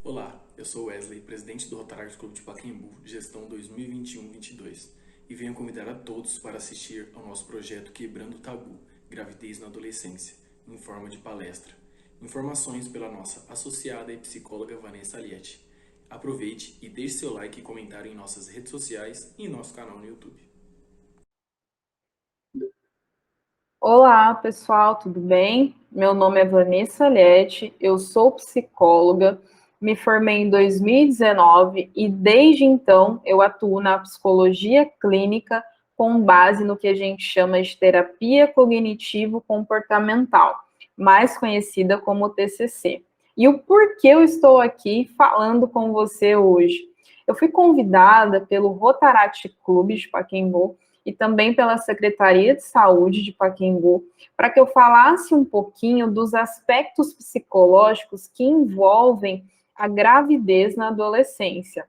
Olá, eu sou Wesley, presidente do Rotary Clube de Pacaembu, gestão 2021-22, e venho convidar a todos para assistir ao nosso projeto Quebrando o Tabu, Gravidez na Adolescência, em forma de palestra. Informações pela nossa associada e psicóloga Vanessa Aliette. Aproveite e deixe seu like e comentário em nossas redes sociais e em nosso canal no YouTube. Olá, pessoal, tudo bem? Meu nome é Vanessa Aliette, eu sou psicóloga, me formei em 2019 e desde então eu atuo na psicologia clínica com base no que a gente chama de terapia cognitivo-comportamental, mais conhecida como TCC. E o porquê eu estou aqui falando com você hoje? Eu fui convidada pelo Rotaract Clube de Pacaembu e também pela Secretaria de Saúde de Pacaembu, para que eu falasse um pouquinho dos aspectos psicológicos que envolvem a gravidez na adolescência.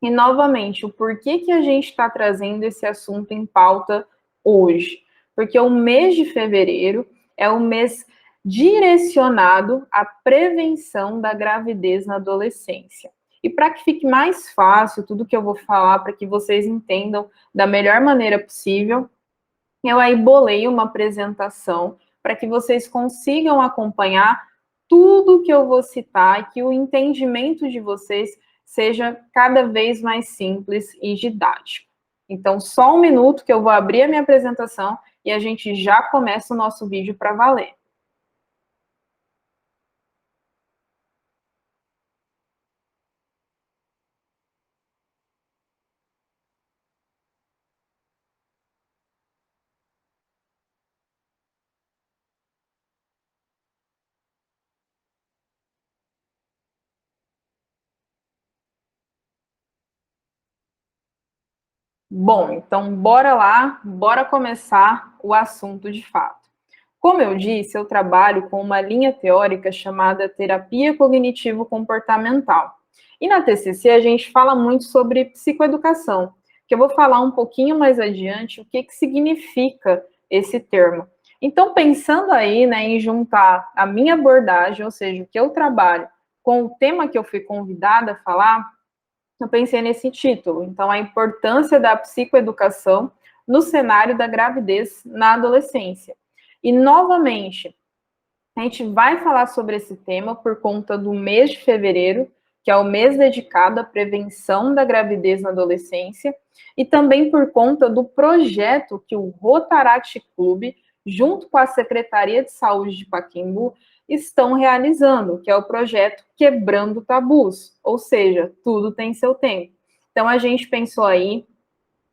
E, novamente, o porquê que a gente está trazendo esse assunto em pauta hoje? Porque o mês de fevereiro é o mês direcionado à prevenção da gravidez na adolescência. E para que fique mais fácil tudo que eu vou falar, para que vocês entendam da melhor maneira possível, eu aí bolei uma apresentação para que vocês consigam acompanhar tudo que eu vou citar e que o entendimento de vocês seja cada vez mais simples e didático. Então, só um minuto que eu vou abrir a minha apresentação e a gente já começa o nosso vídeo para valer. Bom, então bora lá, bora começar o assunto de fato. Como eu disse, eu trabalho com uma linha teórica chamada terapia cognitivo-comportamental. E na TCC a gente fala muito sobre psicoeducação, que eu vou falar um pouquinho mais adiante o que significa esse termo. Então, pensando aí, né, em juntar a minha abordagem, ou seja, o que eu trabalho, com o tema que eu fui convidada a falar, eu pensei nesse título. Então, a importância da psicoeducação no cenário da gravidez na adolescência. E, novamente, a gente vai falar sobre esse tema por conta do mês de fevereiro, que é o mês dedicado à prevenção da gravidez na adolescência, e também por conta do projeto que o Rotaract Clube, junto com a Secretaria de Saúde de Pacaembu, estão realizando, que é o projeto Quebrando Tabus, ou seja, tudo tem seu tempo. Então, a gente pensou aí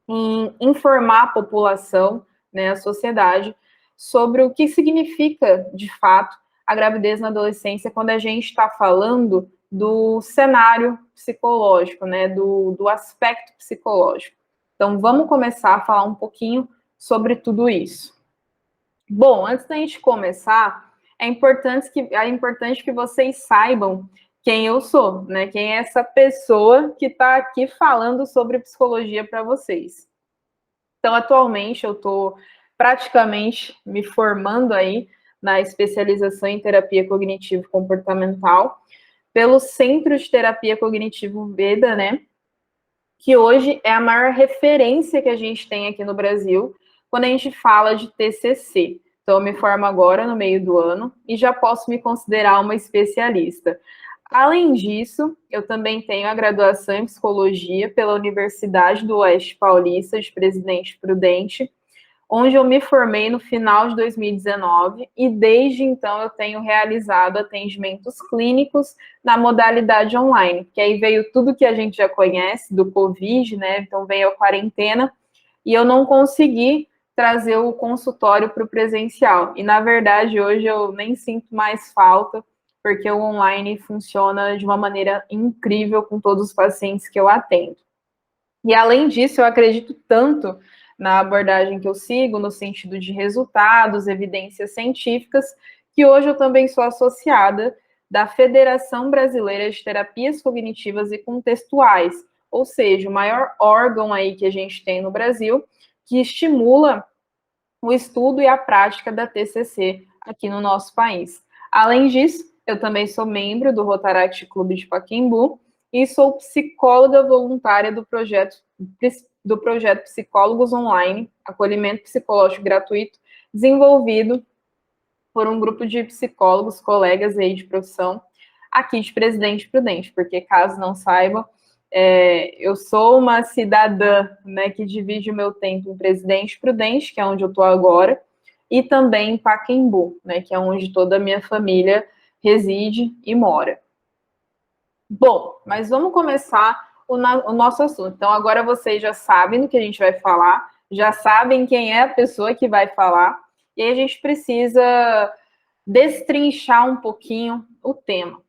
em informar a população, né, a sociedade, sobre o que significa, de fato, a gravidez na adolescência quando a gente está falando do cenário psicológico, né, do aspecto psicológico. Então, vamos começar a falar um pouquinho sobre tudo isso. Bom, antes da gente começar, é importante que vocês saibam quem eu sou, né? Quem é essa pessoa que está aqui falando sobre psicologia para vocês. Então, atualmente, eu estou praticamente me formando aí na especialização em terapia cognitivo-comportamental pelo Centro de Terapia Cognitivo Veda, né? Que hoje é a maior referência que a gente tem aqui no Brasil quando a gente fala de TCC. Então, eu me formo agora no meio do ano e já posso me considerar uma especialista. Além disso, eu também tenho a graduação em psicologia pela Universidade do Oeste Paulista de Presidente Prudente, onde eu me formei no final de 2019 e desde então eu tenho realizado atendimentos clínicos na modalidade online, que aí veio tudo que a gente já conhece do Covid, né? Então veio a quarentena e eu não consegui trazer o consultório para o presencial. E na verdade hoje eu nem sinto mais falta, porque o online funciona de uma maneira incrível com todos os pacientes que eu atendo. E além disso, eu acredito tanto na abordagem que eu sigo, no sentido de resultados, evidências científicas, que hoje eu também sou associada da Federação Brasileira de Terapias Cognitivas e Contextuais, ou seja, o maior órgão aí que a gente tem no Brasil, que estimula o estudo e a prática da TCC aqui no nosso país. Além disso, Eu também sou membro do Rotaract Clube de Pacaembu e sou psicóloga voluntária do projeto Psicólogos Online, acolhimento psicológico gratuito, desenvolvido por um grupo de psicólogos, colegas aí de profissão, aqui de Presidente Prudente, porque caso não saibam, eu sou uma cidadã, né, que divide o meu tempo em Presidente Prudente, que é onde eu estou agora, e também em Pacaembu, né, que é onde toda a minha família reside e mora. Bom, mas vamos começar o nosso assunto. Então, agora vocês já sabem do que a gente vai falar, já sabem quem é a pessoa que vai falar, e aí a gente precisa destrinchar um pouquinho o tema.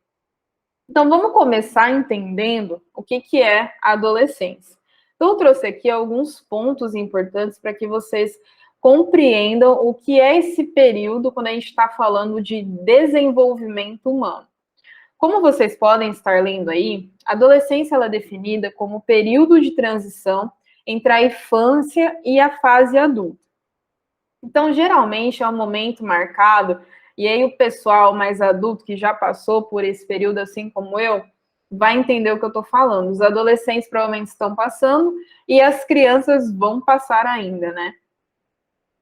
Então, vamos começar entendendo o que é a adolescência. Então, eu trouxe aqui alguns pontos importantes para que vocês compreendam o que é esse período quando a gente está falando de desenvolvimento humano. Como vocês podem estar lendo aí, a adolescência ela é definida como o período de transição entre a infância e a fase adulta. Então, geralmente, é um momento marcado, e aí o pessoal mais adulto que já passou por esse período, assim como eu, vai entender o que eu estou falando. Os adolescentes provavelmente estão passando, e as crianças vão passar ainda, né?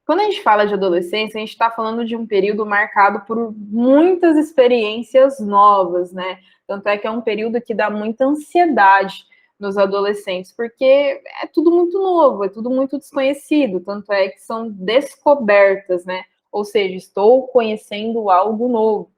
Quando a gente fala de adolescência, a gente está falando de um período marcado por muitas experiências novas, né? Tanto é que é um período que dá muita ansiedade nos adolescentes, porque é tudo muito novo, é tudo muito desconhecido, tanto é que são descobertas, né? Ou seja, estou conhecendo algo novo.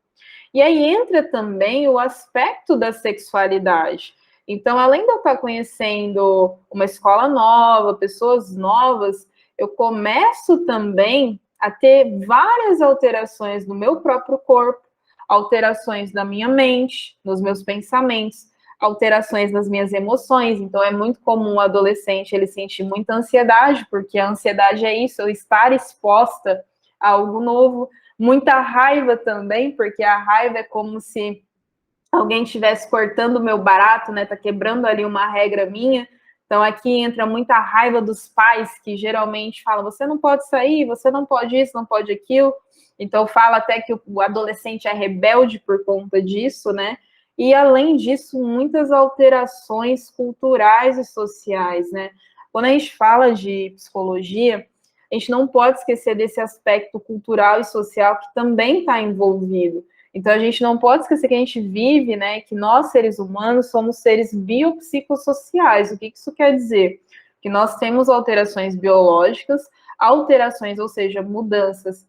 E aí entra também o aspecto da sexualidade. Então, além de eu estar conhecendo uma escola nova, pessoas novas, eu começo também a ter várias alterações no meu próprio corpo, alterações na minha mente, nos meus pensamentos, alterações nas minhas emoções. Então, é muito comum o adolescente ele sentir muita ansiedade, porque a ansiedade é isso, eu estar exposta a algo novo. Muita raiva também, porque a raiva é como se alguém estivesse cortando o meu barato, né? Tá quebrando ali uma regra minha. Então, aqui entra muita raiva dos pais, que geralmente falam, você não pode sair, você não pode isso, não pode aquilo. Então, fala até que o adolescente é rebelde por conta disso, né? E, além disso, muitas alterações culturais e sociais, né? Quando a gente fala de psicologia, a gente não pode esquecer desse aspecto cultural e social que também está envolvido. Então, a gente não pode esquecer que a gente vive, né, que nós, seres humanos, somos seres biopsicossociais. O que isso quer dizer? Que nós temos alterações biológicas, alterações, ou seja, mudanças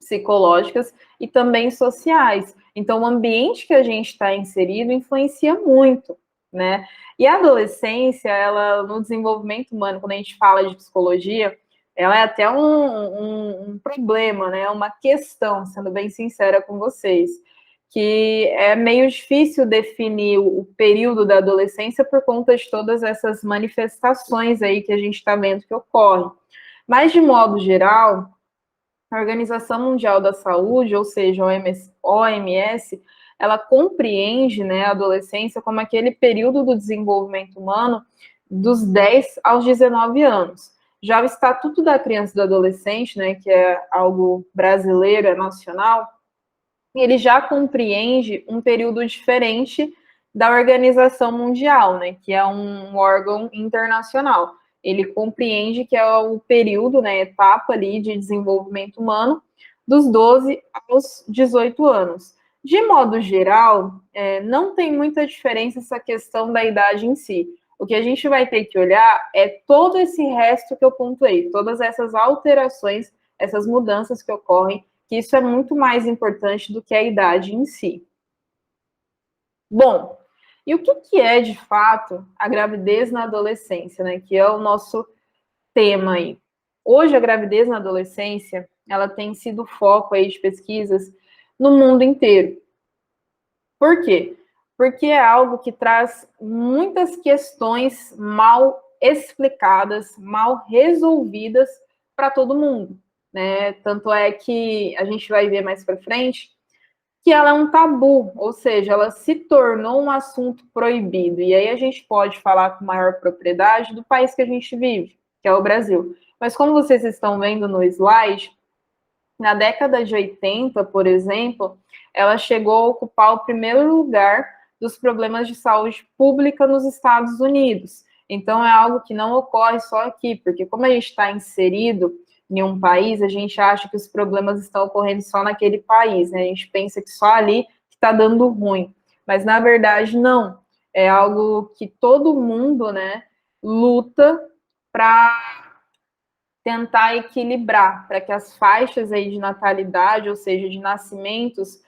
psicológicas e também sociais. Então, o ambiente que a gente está inserido influencia muito, né? E a adolescência, ela, no desenvolvimento humano, quando a gente fala de psicologia, ela é até um problema, né? Uma questão, sendo bem sincera com vocês, que é meio difícil definir o período da adolescência por conta de todas essas manifestações aí que a gente está vendo que ocorrem. Mas, de modo geral, a Organização Mundial da Saúde, ou seja, a OMS, ela compreende, né, a adolescência como aquele período do desenvolvimento humano dos 10 aos 19 anos. Já o Estatuto da Criança e do Adolescente, né, que é algo brasileiro, é nacional, ele já compreende um período diferente da Organização Mundial, né, que é um órgão internacional. Ele compreende que é o período, né, etapa ali de desenvolvimento humano dos 12 aos 18 anos. De modo geral, não tem muita diferença essa questão da idade em si. O que a gente vai ter que olhar é todo esse resto que eu pontuei, todas essas alterações, essas mudanças que ocorrem, que isso é muito mais importante do que a idade em si. Bom, e o que é, de fato, a gravidez na adolescência, né? Que é o nosso tema aí. Hoje, a gravidez na adolescência, ela tem sido foco aí de pesquisas no mundo inteiro. Por quê? Porque é algo que traz muitas questões mal explicadas, mal resolvidas para todo mundo, né? Tanto é que a gente vai ver mais para frente que ela é um tabu, ou seja, ela se tornou um assunto proibido. E aí a gente pode falar com maior propriedade do país que a gente vive, que é o Brasil. Mas como vocês estão vendo no slide, Na década de 80, por exemplo, ela chegou a ocupar o primeiro lugar dos problemas de saúde pública nos Estados Unidos. Então, é algo que não ocorre só aqui, porque como a gente está inserido em um país, a gente acha que os problemas estão ocorrendo só naquele país, né? A gente pensa que só ali está dando ruim. Mas, na verdade, não. É algo que todo mundo, né, luta para tentar equilibrar, para que as faixas aí de natalidade, ou seja, de nascimentos,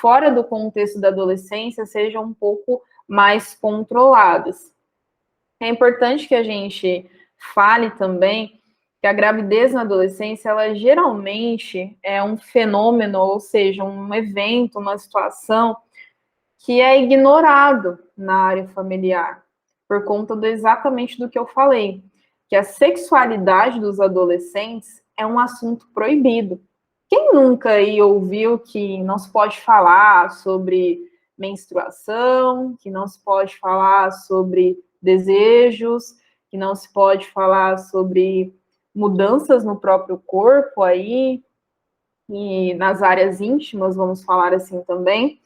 fora do contexto da adolescência, sejam um pouco mais controladas. É importante que a gente fale também que a gravidez na adolescência, ela geralmente é um fenômeno, ou seja, um evento, uma situação que é ignorado na área familiar, por conta exatamente do que eu falei, que a sexualidade dos adolescentes é um assunto proibido. Quem nunca aí ouviu que não se pode falar sobre menstruação, que não se pode falar sobre desejos, que não se pode falar sobre mudanças no próprio corpo aí, e nas áreas íntimas, vamos falar assim também.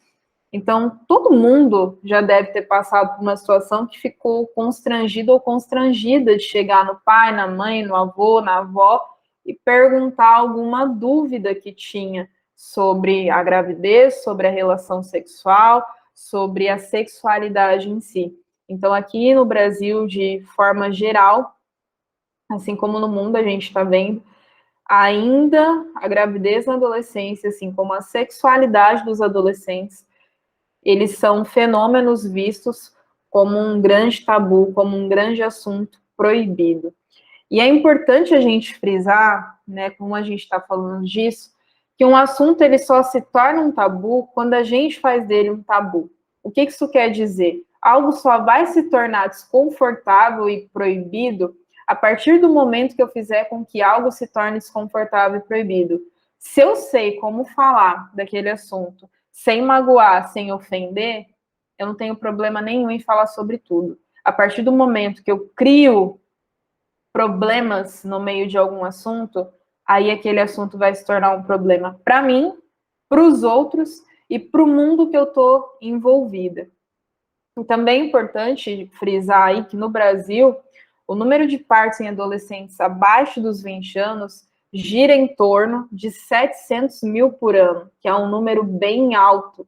Então, todo mundo já deve ter passado por uma situação que ficou constrangido ou constrangida de chegar no pai, na mãe, no avô, na avó e perguntar alguma dúvida que tinha sobre a gravidez, sobre a relação sexual, sobre a sexualidade em si. Então, aqui no Brasil, de forma geral, assim como no mundo, a gente está vendo ainda a gravidez na adolescência, assim como a sexualidade dos adolescentes, eles são fenômenos vistos como um grande tabu, como um grande assunto proibido. E é importante a gente frisar, né, como a gente está falando disso, que um assunto ele só se torna um tabu quando a gente faz dele um tabu. O que isso quer dizer? Algo só vai se tornar desconfortável e proibido a partir do momento que eu fizer com que algo se torne desconfortável e proibido. Se eu sei como falar daquele assunto sem magoar, sem ofender, eu não tenho problema nenhum em falar sobre tudo. A partir do momento que eu crio problemas no meio de algum assunto, aí aquele assunto vai se tornar um problema para mim, para os outros e para o mundo que eu estou envolvida. E também é importante frisar aí que no Brasil, o número de partos em adolescentes abaixo dos 20 anos gira em torno de 700 mil por ano, que é um número bem alto,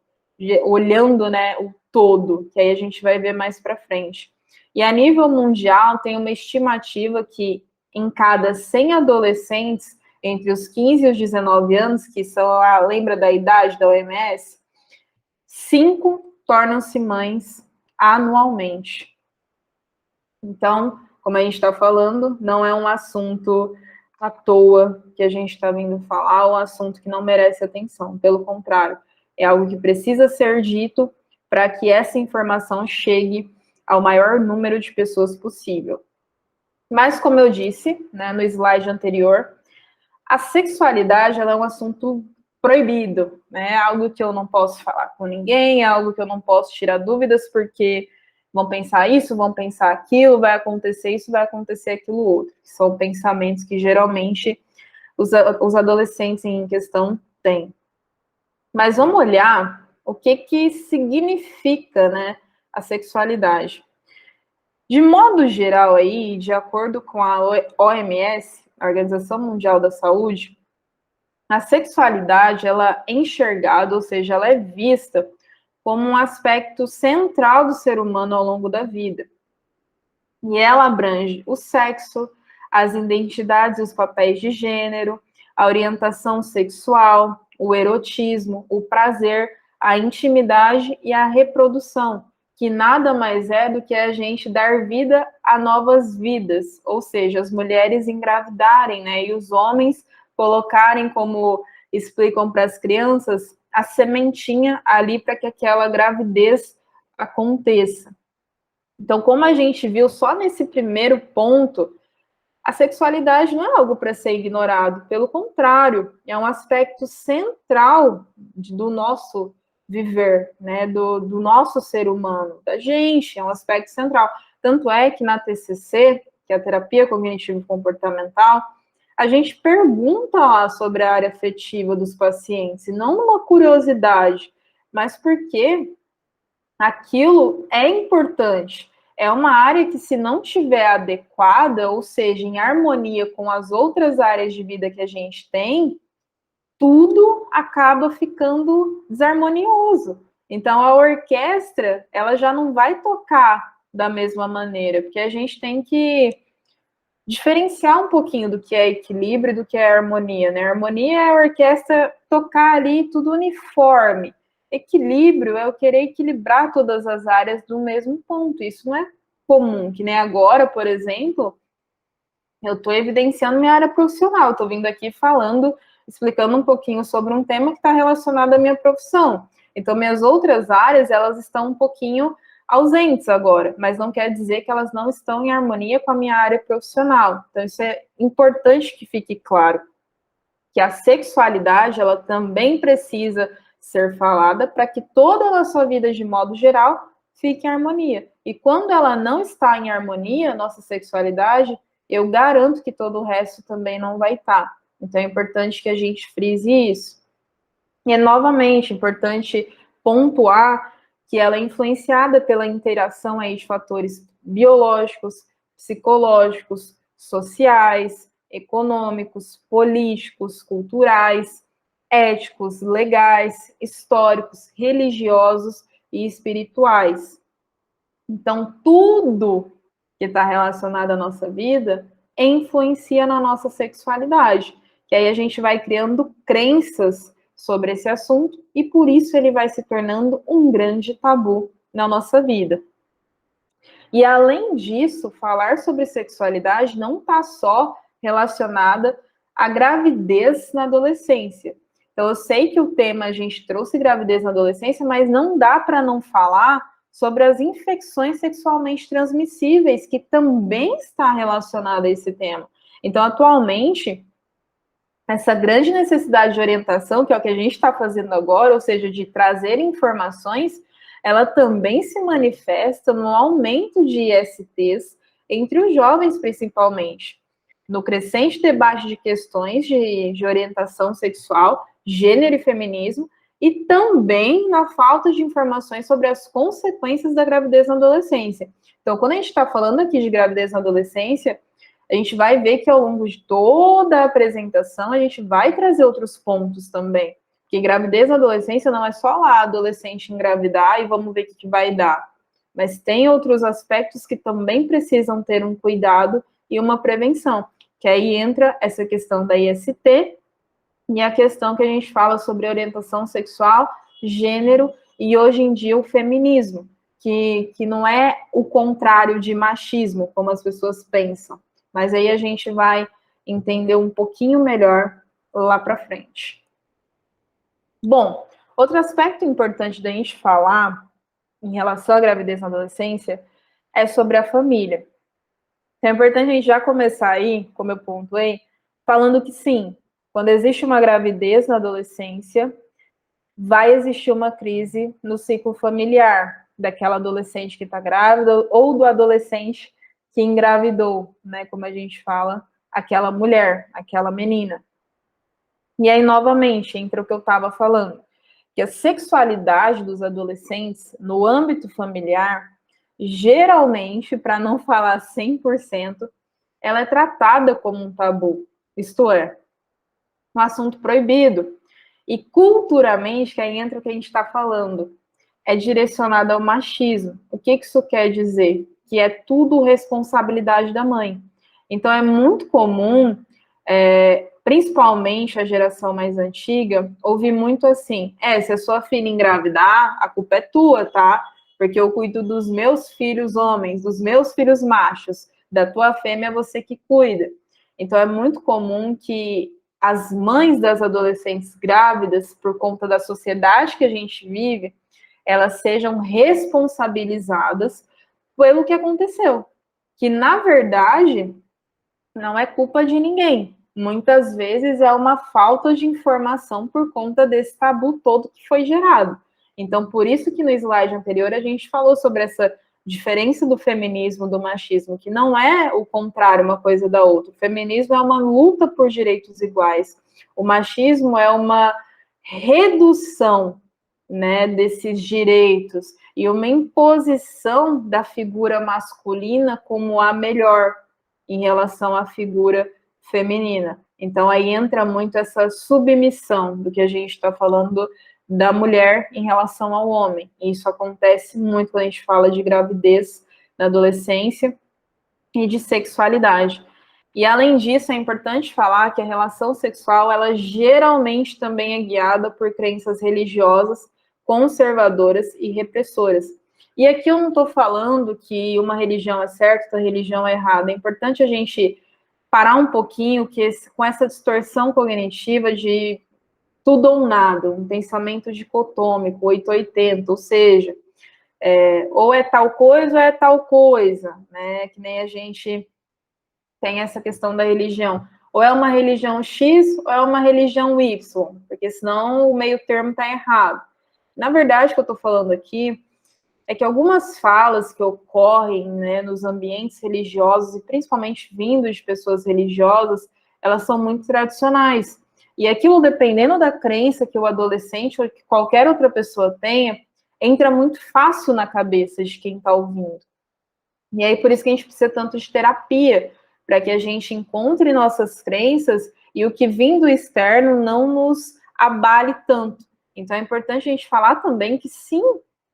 olhando, né, o todo, que aí a gente vai ver mais para frente. E a nível mundial, tem uma estimativa que em cada 100 adolescentes entre os 15 e os 19 anos, que são, lembra da idade da OMS, 5 tornam-se mães anualmente. Então, como a gente está falando, não é um assunto à toa que a gente está vindo falar, um assunto que não merece atenção. Pelo contrário, é algo que precisa ser dito para que essa informação chegue ao maior número de pessoas possível. Mas, como eu disse, né, no slide anterior, a sexualidade ela é um assunto proibido, né? É algo que eu não posso falar com ninguém, é algo que eu não posso tirar dúvidas, porque vão pensar isso, vão pensar aquilo, vai acontecer isso, vai acontecer aquilo outro. São pensamentos que geralmente os adolescentes em questão têm. Mas vamos olhar o que significa, né, a sexualidade. De modo geral aí, de acordo com a OMS, a Organização Mundial da Saúde, a sexualidade ela é enxergada, ou seja, ela é vista como um aspecto central do ser humano ao longo da vida. E ela abrange o sexo, as identidades e os papéis de gênero, a orientação sexual, o erotismo, o prazer, a intimidade e a reprodução, que nada mais é do que a gente dar vida a novas vidas, ou seja, as mulheres engravidarem, né, e os homens colocarem, como explicam para as crianças, a sementinha ali para que aquela gravidez aconteça. Então, como a gente viu só nesse primeiro ponto, a sexualidade não é algo para ser ignorado, pelo contrário, é um aspecto central do nosso viver, né, do nosso ser humano, da gente, é um aspecto central. Tanto é que na TCC, que é a terapia cognitivo-comportamental, a gente pergunta lá sobre a área afetiva dos pacientes, não numa curiosidade, mas porque aquilo é importante. É uma área que, se não tiver adequada, ou seja, em harmonia com as outras áreas de vida que a gente tem, tudo acaba ficando desarmonioso. Então, a orquestra, ela já não vai tocar da mesma maneira, porque a gente tem que diferenciar um pouquinho do que é equilíbrio e do que é harmonia, né? Harmonia é a orquestra tocar ali tudo uniforme. Equilíbrio é eu querer equilibrar todas as áreas do mesmo ponto. Isso não é comum, que nem agora, por exemplo, eu estou evidenciando minha área profissional, estou vindo aqui falando, explicando um pouquinho sobre um tema que está relacionado à minha profissão. Então, minhas outras áreas, elas estão um pouquinho ausentes agora, mas não quer dizer que elas não estão em harmonia com a minha área profissional. Então, isso é importante que fique claro, que a sexualidade, ela também precisa ser falada para que toda a sua vida, de modo geral, fique em harmonia. E quando ela não está em harmonia, nossa sexualidade, eu garanto que todo o resto também não vai estar. Então, é importante que a gente frise isso. E é, novamente, importante pontuar que ela é influenciada pela interação aí de fatores biológicos, psicológicos, sociais, econômicos, políticos, culturais, éticos, legais, históricos, religiosos e espirituais. Então, tudo que está relacionado à nossa vida influencia na nossa sexualidade. Que aí a gente vai criando crenças sobre esse assunto e por isso ele vai se tornando um grande tabu na nossa vida. E além disso, falar sobre sexualidade não está só relacionada à gravidez na adolescência. Então, eu sei que o tema a gente trouxe gravidez na adolescência, mas não dá para não falar sobre as infecções sexualmente transmissíveis, que também está relacionada a esse tema. Então, atualmente, essa grande necessidade de orientação, que é o que a gente está fazendo agora, ou seja, de trazer informações, ela também se manifesta no aumento de ISTs entre os jovens, principalmente, no crescente debate de questões de orientação sexual, gênero e feminismo, e também na falta de informações sobre as consequências da gravidez na adolescência. Então, quando a gente está falando aqui de gravidez na adolescência, a gente vai ver que ao longo de toda a apresentação, a gente vai trazer outros pontos também. Porque gravidez na adolescência não é só lá adolescente engravidar e vamos ver o que vai dar. Mas tem outros aspectos que também precisam ter um cuidado e uma prevenção. Que aí entra essa questão da IST e a questão que a gente fala sobre orientação sexual, gênero e hoje em dia o feminismo, que não é o contrário de machismo, como as pessoas pensam. Mas aí a gente vai entender um pouquinho melhor lá para frente. Bom, outro aspecto importante da gente falar em relação à gravidez na adolescência é sobre a família. Então é importante a gente já começar aí, como eu pontuei, falando que sim, quando existe uma gravidez na adolescência, vai existir uma crise no ciclo familiar daquela adolescente que está grávida ou do adolescente que engravidou, né, como a gente fala, aquela mulher, aquela menina. E aí, novamente, entra o que eu estava falando, que a sexualidade dos adolescentes no âmbito familiar, geralmente, para não falar 100%, ela é tratada como um tabu, isto é, um assunto proibido. E culturalmente, que aí entra o que a gente está falando, é direcionado ao machismo. O que isso quer dizer? Que é tudo responsabilidade da mãe. Então, é muito comum, principalmente a geração mais antiga, ouvir muito assim, se a sua filha engravidar, a culpa é tua, tá? Porque eu cuido dos meus filhos homens, dos meus filhos machos, da tua fêmea é você que cuida. Então, é muito comum que as mães das adolescentes grávidas, por conta da sociedade que a gente vive, elas sejam responsabilizadas pelo que aconteceu. Que, na verdade, não é culpa de ninguém. Muitas vezes é uma falta de informação por conta desse tabu todo que foi gerado. Então, por isso que no slide anterior a gente falou sobre essa Diferença do feminismo, do machismo, que não é o contrário uma coisa da outra. O feminismo é uma luta por direitos iguais. O machismo é uma redução, né, desses direitos e uma imposição da figura masculina como a melhor em relação à figura feminina. Então, aí entra muito essa submissão do que a gente está falando da mulher em relação ao homem. E isso acontece muito quando a gente fala de gravidez na adolescência e de sexualidade. E, além disso, é importante falar que a relação sexual, ela geralmente também é guiada por crenças religiosas, conservadoras e repressoras. E aqui eu não estou falando que uma religião é certa, outra religião é errada. É importante a gente parar um pouquinho com essa distorção cognitiva de tudo ou nada, um pensamento dicotômico, 880, ou seja, ou é tal coisa ou é tal coisa, né? Que nem a gente tem essa questão da religião. Ou é uma religião X ou é uma religião Y, porque senão o meio termo está errado. Na verdade, o que eu estou falando aqui é que algumas falas que ocorrem, né, nos ambientes religiosos, e principalmente vindo de pessoas religiosas, elas são muito tradicionais. E aquilo, dependendo da crença que o adolescente ou que qualquer outra pessoa tenha, entra muito fácil na cabeça de quem está ouvindo. E aí, por isso que a gente precisa tanto de terapia, para que a gente encontre nossas crenças e o que vem do externo não nos abale tanto. Então, é importante a gente falar também que, sim,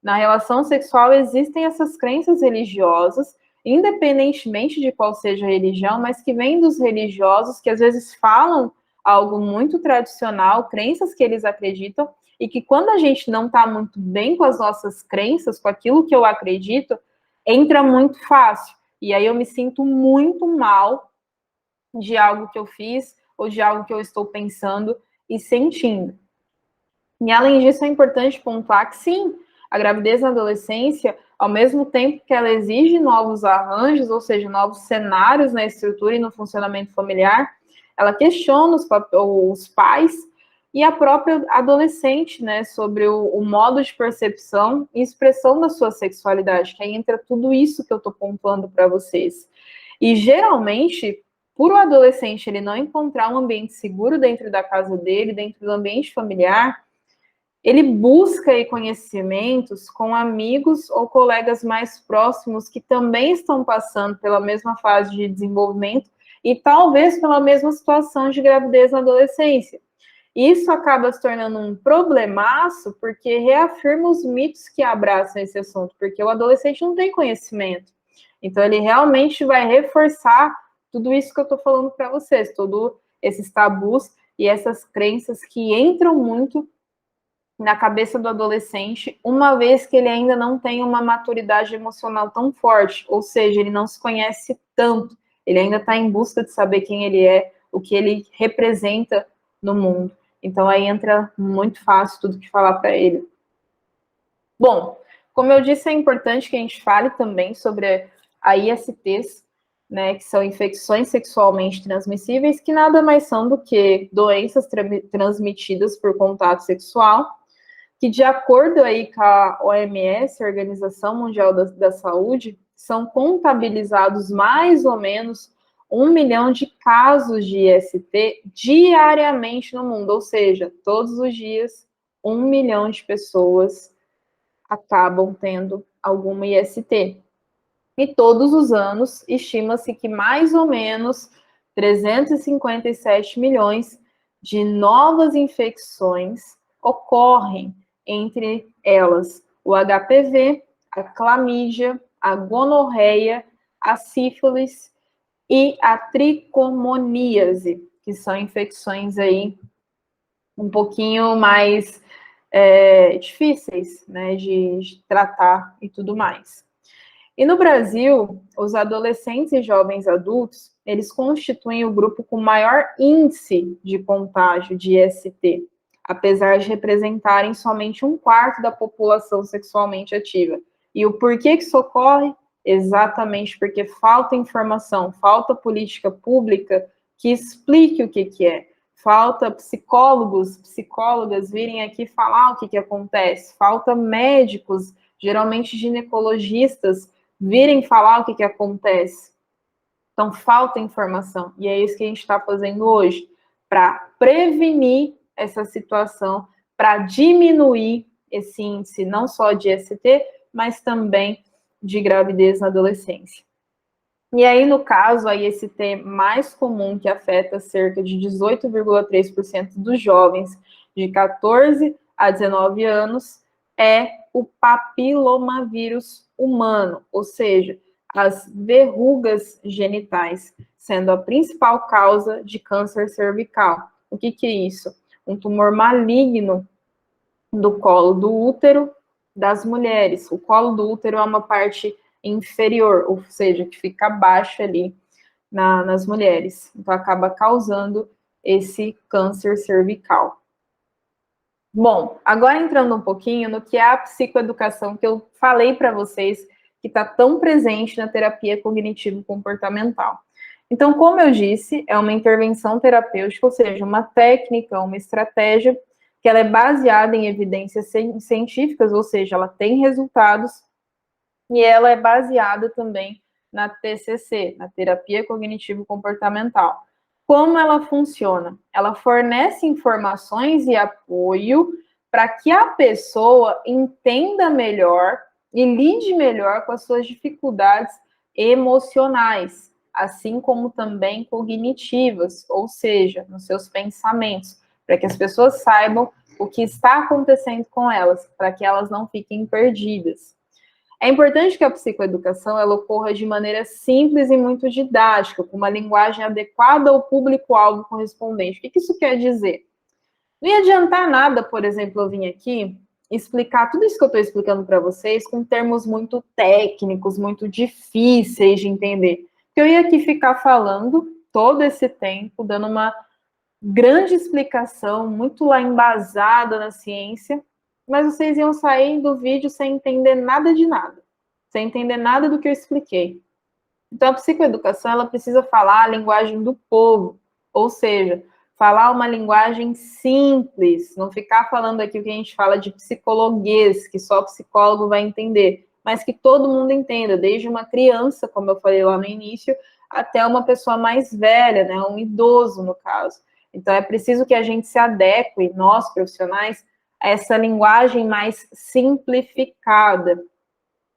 na relação sexual existem essas crenças religiosas, independentemente de qual seja a religião, mas que vêm dos religiosos, que às vezes falam algo muito tradicional, crenças que eles acreditam, e que quando a gente não está muito bem com as nossas crenças, com aquilo que eu acredito, entra muito fácil. E aí eu me sinto muito mal de algo que eu fiz ou de algo que eu estou pensando e sentindo. E além disso, é importante pontuar que sim, a gravidez na adolescência, ao mesmo tempo que ela exige novos arranjos, ou seja, novos cenários na estrutura e no funcionamento familiar, ela questiona os pais e a própria adolescente, né, sobre o modo de percepção e expressão da sua sexualidade, que aí entra tudo isso que eu estou pontuando para vocês. E geralmente, por o adolescente ele não encontrar um ambiente seguro dentro da casa dele, dentro do ambiente familiar, ele busca aí conhecimentos com amigos ou colegas mais próximos que também estão passando pela mesma fase de desenvolvimento e talvez pela mesma situação de gravidez na adolescência. Isso acaba se tornando um problemaço porque reafirma os mitos que abraçam esse assunto, porque o adolescente não tem conhecimento. Então, ele realmente vai reforçar tudo isso que eu estou falando para vocês, todos esses tabus e essas crenças que entram muito na cabeça do adolescente, uma vez que ele ainda não tem uma maturidade emocional tão forte, ou seja, ele não se conhece tanto, ele ainda está em busca de saber quem ele é, o que ele representa no mundo. Então, aí entra muito fácil tudo que falar para ele. Bom, como eu disse, é importante que a gente fale também sobre a ISTs, né, que são infecções sexualmente transmissíveis, que nada mais são do que doenças transmitidas por contato sexual, que de acordo aí com a OMS, a Organização Mundial da Saúde, são contabilizados mais ou menos 1 milhão de casos de IST diariamente no mundo, ou seja, todos os dias 1 milhão de pessoas acabam tendo alguma IST. E todos os anos, estima-se que mais ou menos 357 milhões de novas infecções ocorrem, entre elas o HPV, a clamídia, a gonorreia, a sífilis e a tricomoníase, que são infecções aí um pouquinho mais difíceis, né, de tratar e tudo mais. E no Brasil, os adolescentes e jovens adultos, eles constituem o grupo com maior índice de contágio de IST, apesar de representarem somente 1/4 da população sexualmente ativa. E o porquê que isso ocorre? Exatamente porque falta informação, falta política pública que explique o que é. Falta psicólogos, psicólogas virem aqui falar o que acontece. Falta médicos, geralmente ginecologistas, virem falar o que acontece. Então, falta informação. E é isso que a gente está fazendo hoje, para prevenir essa situação, para diminuir esse índice não só de ST, mas também de gravidez na adolescência. E aí, no caso, a IST mais comum, que afeta cerca de 18,3% dos jovens de 14 a 19 anos, é o papilomavírus humano, ou seja, as verrugas genitais, sendo a principal causa de câncer cervical. O que é isso? Um tumor maligno do colo do útero das mulheres. O colo do útero é uma parte inferior, ou seja, que fica abaixo ali nas mulheres. Então, acaba causando esse câncer cervical. Bom, agora entrando um pouquinho no que é a psicoeducação, que eu falei para vocês, que está tão presente na terapia cognitivo-comportamental. Então, como eu disse, é uma intervenção terapêutica, ou seja, uma técnica, uma estratégia, que ela é baseada em evidências científicas, ou seja, ela tem resultados, e ela é baseada também na TCC, na terapia cognitivo-comportamental. Como ela funciona? Ela fornece informações e apoio para que a pessoa entenda melhor e lide melhor com as suas dificuldades emocionais, assim como também cognitivas, ou seja, nos seus pensamentos, para que as pessoas saibam o que está acontecendo com elas, para que elas não fiquem perdidas. É importante que a psicoeducação ela ocorra de maneira simples e muito didática, com uma linguagem adequada ao público-alvo correspondente. O que isso quer dizer? Não ia adiantar nada, por exemplo, eu vim aqui explicar tudo isso que eu estou explicando para vocês com termos muito técnicos, muito difíceis de entender. Eu ia aqui ficar falando todo esse tempo, dando uma grande explicação, muito lá embasada na ciência, mas vocês iam sair do vídeo sem entender nada de nada, sem entender nada do que eu expliquei. Então, a psicoeducação, ela precisa falar a linguagem do povo, ou seja, falar uma linguagem simples, não ficar falando aqui o que a gente fala de psicologuês, que só o psicólogo vai entender, mas que todo mundo entenda, desde uma criança, como eu falei lá no início, até uma pessoa mais velha, né, um idoso, no caso. Então, é preciso que a gente se adeque, nós, profissionais, a essa linguagem mais simplificada.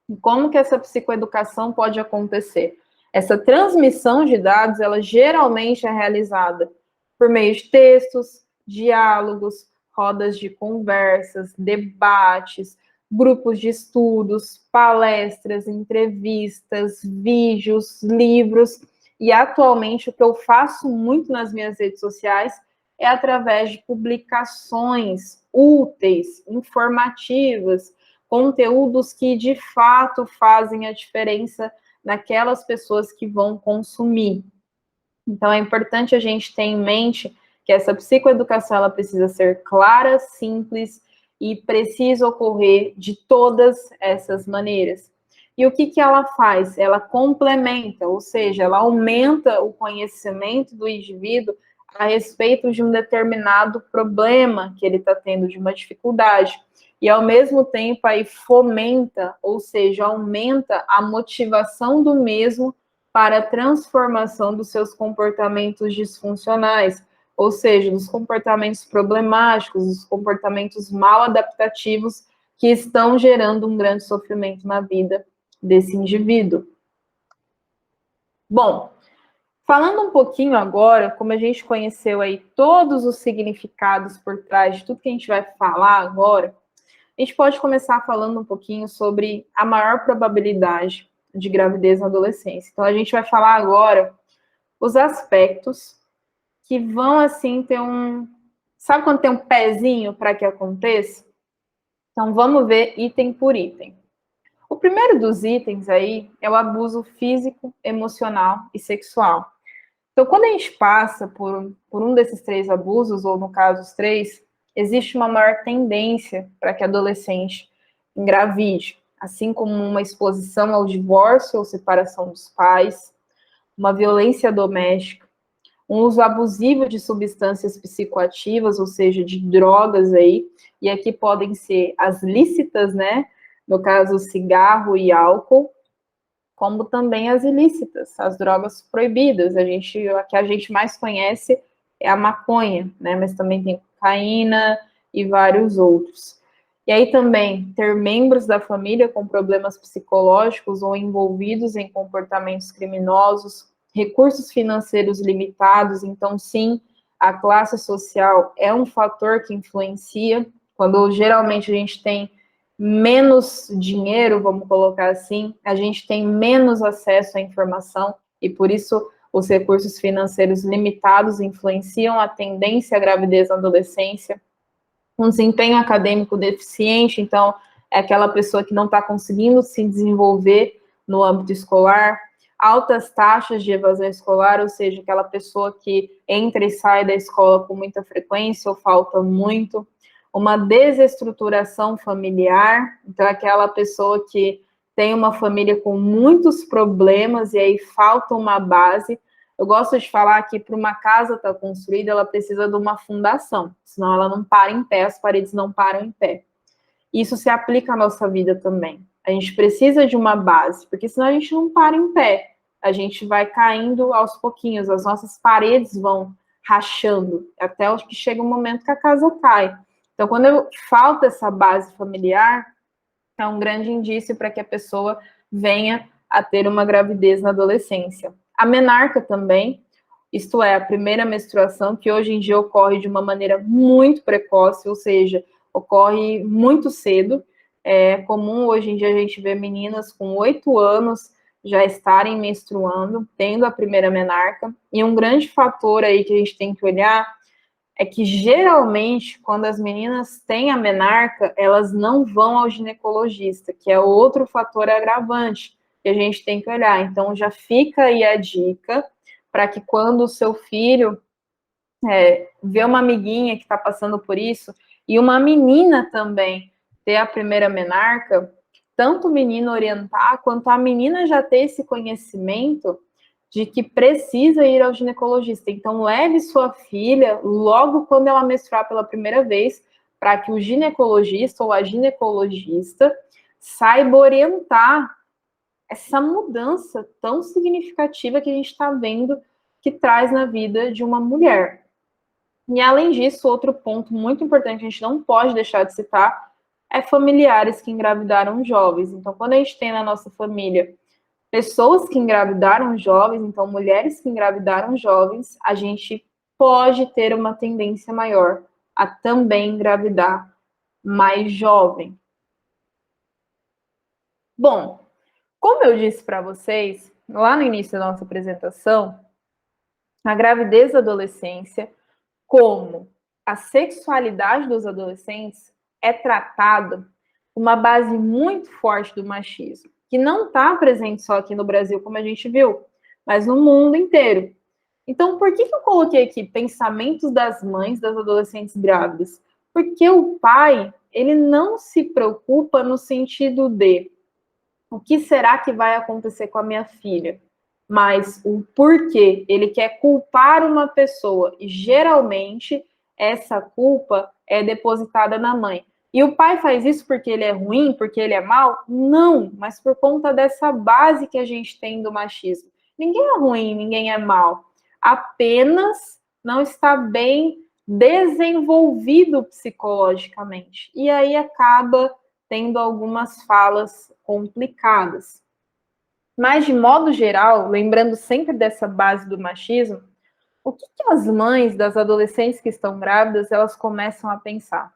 E como que essa psicoeducação pode acontecer? Essa transmissão de dados, ela geralmente é realizada por meio de textos, diálogos, rodas de conversas, debates, grupos de estudos, palestras, entrevistas, vídeos, livros. E atualmente o que eu faço muito nas minhas redes sociais é através de publicações úteis, informativas, conteúdos que de fato fazem a diferença naquelas pessoas que vão consumir. Então é importante a gente ter em mente que essa psicoeducação ela precisa ser clara, simples e precisa ocorrer de todas essas maneiras. E o que ela faz? Ela complementa, ou seja, ela aumenta o conhecimento do indivíduo a respeito de um determinado problema que ele está tendo, de uma dificuldade. E, ao mesmo tempo, aí fomenta, ou seja, aumenta a motivação do mesmo para a transformação dos seus comportamentos disfuncionais, ou seja, dos comportamentos problemáticos, dos comportamentos mal adaptativos que estão gerando um grande sofrimento na vida desse indivíduo. Bom, falando um pouquinho agora, como a gente conheceu aí todos os significados por trás de tudo que a gente vai falar agora, a gente pode começar falando um pouquinho sobre a maior probabilidade de gravidez na adolescência. Então, a gente vai falar agora os aspectos que vão, assim, ter um... Sabe quando tem um pezinho para que aconteça? Então, vamos ver item por item. O primeiro dos itens aí é o abuso físico, emocional e sexual. Então, quando a gente passa por um desses três abusos, ou no caso os três, existe uma maior tendência para que a adolescente engravide, assim como uma exposição ao divórcio ou separação dos pais, uma violência doméstica, um uso abusivo de substâncias psicoativas, ou seja, de drogas aí, e aqui podem ser as lícitas, né? No caso, cigarro e álcool, como também as ilícitas, as drogas proibidas. A que a gente mais conhece é a maconha, né? Mas também tem cocaína e vários outros. E aí também ter membros da família com problemas psicológicos ou envolvidos em comportamentos criminosos, recursos financeiros limitados. Então, sim, a classe social é um fator que influencia. Quando geralmente a gente tem menos dinheiro, vamos colocar assim, a gente tem menos acesso à informação e por isso os recursos financeiros limitados influenciam a tendência à gravidez na adolescência. Um desempenho acadêmico deficiente, então é aquela pessoa que não está conseguindo se desenvolver no âmbito escolar. Altas taxas de evasão escolar, ou seja, aquela pessoa que entra e sai da escola com muita frequência ou falta muito. Uma desestruturação familiar, então é aquela pessoa que tem uma família com muitos problemas e aí falta uma base. Eu gosto de falar que para uma casa estar construída, ela precisa de uma fundação, senão ela não para em pé, as paredes não param em pé. Isso se aplica à nossa vida também. A gente precisa de uma base, porque senão a gente não para em pé. A gente vai caindo aos pouquinhos, as nossas paredes vão rachando, até que chega um momento que a casa cai. Então, quando falta essa base familiar, é um grande indício para que a pessoa venha a ter uma gravidez na adolescência. A menarca também, isto é, a primeira menstruação, que hoje em dia ocorre de uma maneira muito precoce, ou seja, ocorre muito cedo. É comum hoje em dia a gente ver meninas com 8 anos já estarem menstruando, tendo a primeira menarca. E um grande fator aí que a gente tem que olhar é que geralmente, quando as meninas têm a menarca, elas não vão ao ginecologista, que é outro fator agravante que a gente tem que olhar. Então, já fica aí a dica para que quando o seu filho vê uma amiguinha que está passando por isso, e uma menina também ter a primeira menarca, tanto o menino orientar, quanto a menina já ter esse conhecimento de que precisa ir ao ginecologista. Então, leve sua filha logo quando ela menstruar pela primeira vez, para que o ginecologista ou a ginecologista saiba orientar essa mudança tão significativa que a gente está vendo que traz na vida de uma mulher. E, além disso, outro ponto muito importante que a gente não pode deixar de citar é familiares que engravidaram jovens. Então, quando a gente tem na nossa família pessoas que engravidaram jovens, então mulheres que engravidaram jovens, a gente pode ter uma tendência maior a também engravidar mais jovem. Bom, como eu disse para vocês, lá no início da nossa apresentação, a gravidez da adolescência, como a sexualidade dos adolescentes, é tratada com uma base muito forte do machismo, que não está presente só aqui no Brasil, como a gente viu, mas no mundo inteiro. Então, por que eu coloquei aqui pensamentos das mães das adolescentes grávidas? Porque o pai, ele não se preocupa no sentido de o que será que vai acontecer com a minha filha, mas o porquê. Ele quer culpar uma pessoa e geralmente essa culpa é depositada na mãe. E o pai faz isso porque ele é ruim, porque ele é mau? Não, mas por conta dessa base que a gente tem do machismo. Ninguém é ruim, ninguém é mau. Apenas não está bem desenvolvido psicologicamente. E aí acaba tendo algumas falas complicadas. Mas, de modo geral, lembrando sempre dessa base do machismo, o que as mães das adolescentes que estão grávidas, elas começam a pensar?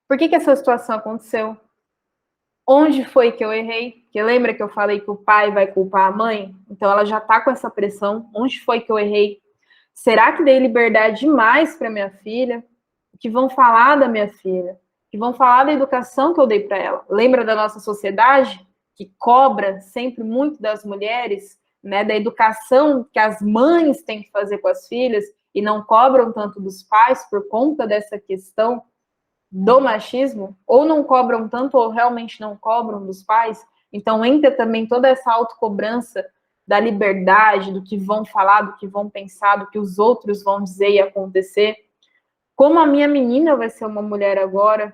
Por que essa situação aconteceu? Onde foi que eu errei? Porque lembra que eu falei que o pai vai culpar a mãe? Então ela já está com essa pressão. Onde foi que eu errei? Será que dei liberdade demais para minha filha? O que vão falar da minha filha? O que vão falar da educação que eu dei para ela? Lembra da nossa sociedade que cobra sempre muito das mulheres, né, da educação que as mães têm que fazer com as filhas e não cobram tanto dos pais por conta dessa questão do machismo, ou não cobram tanto, ou realmente não cobram dos pais. Então entra também toda essa autocobrança da liberdade, do que vão falar, do que vão pensar, do que os outros vão dizer e acontecer. Como a minha menina vai ser uma mulher agora,